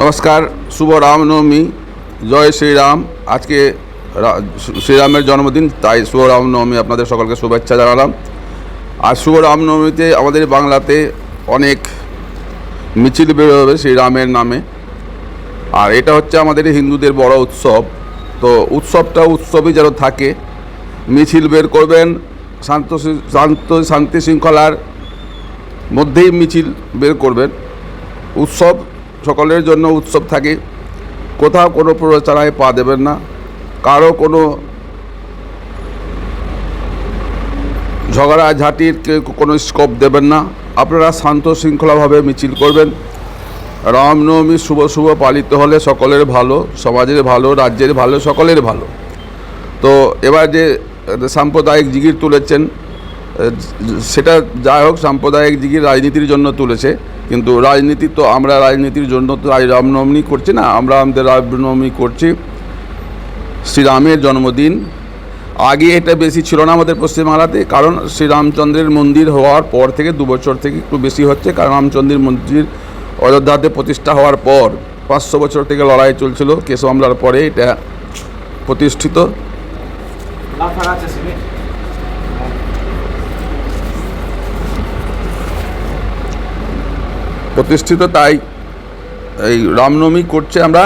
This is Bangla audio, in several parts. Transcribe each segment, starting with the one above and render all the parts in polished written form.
নমস্কার, শুভ রামনবমী। জয় শ্রীরাম। আজকে শ্রীরামের জন্মদিন, তাই শুভ রামনবমী আপনাদের সকলকে শুভেচ্ছা জানালাম। আর শুভ রামনবমীতে আমাদের বাংলাতে অনেক মিছিল বেরোবে শ্রীরামের নামে। আর এটা হচ্ছে আমাদের হিন্দুদের বড় উৎসব। তো উৎসবই যেন থাকে। মিছিল বের করবেন, শান্তি শৃঙ্খলার মধ্যেই মিছিল বের করবেন। উৎসব সকলের জন্য উৎসব থাকে। কোথাও কোনো প্ররোচনায় পা দেবেন না, কারো কোনো ঝগড়াঝাটির কোনো স্কোপ দেবেন না। আপনারা শান্ত শৃঙ্খলাভাবে মিছিল করবেন। রামনবমী শুভ পালিত হলে সকলের ভালো, সমাজের ভালো, রাজ্যের ভালো, সকলের ভালো। তো এবার যে সাম্প্রদায়িক জিগির তুলেছেন, সেটা যাই হোক, সাম্প্রদায়িক জিগির রাজনীতির জন্য তুলেছে, কিন্তু রাজনীতি তো আমরা রাজনীতির জন্য তো রামনবমী করছি না। আমরা আমাদের রামনবমী করছি শ্রীরামের জন্মদিন। আগে এটা বেশি ছিল না আমাদের পশ্চিমবাংলাতে, কারণ শ্রীরামচন্দ্রের মন্দির হওয়ার পর থেকে 2 বছর থেকে একটু বেশি হচ্ছে। কারণ রামচন্দ্রের মন্দির অযোধ্যাতে প্রতিষ্ঠা হওয়ার পর 500 বছর থেকে লড়াই চলছিল, কেশব আমলার পরে এটা প্রতিষ্ঠিত। তাই এই রামনবমী করছে আমরা।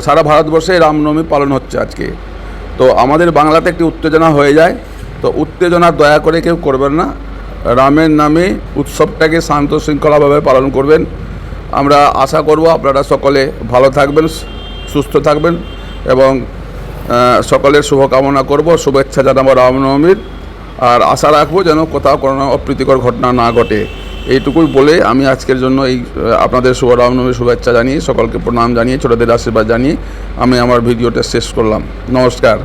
সারা ভারতবর্ষে রামনবমী পালন হচ্ছে আজকে। তো আমাদের বাংলাতে একটি উত্তেজনা হয়ে যায়। তো উত্তেজনা দয়া করে কেউ করবেন না। রামের নামে উৎসবটাকে শান্ত শৃঙ্খলাভাবে পালন করবেন। আমরা আশা করব আপনারা সকলে ভালো থাকবেন, সুস্থ থাকবেন এবং সকলের শুভকামনা করব, শুভেচ্ছা জানাবো রামনবমীর। আর আশা রাখবো যেন কোথাও কোনো অপ্রীতিকর ঘটনা না ঘটে। এইটুকুই বলে আমি আজকের জন্য আপনাদের শুভ রামনবমীর শুভেচ্ছা জানিয়ে, সকলকে প্রণাম জানিয়ে, ছোটদের আশীর্বাদ জানিয়ে আমি আমার ভিডিওটা শেষ করলাম। নমস্কার।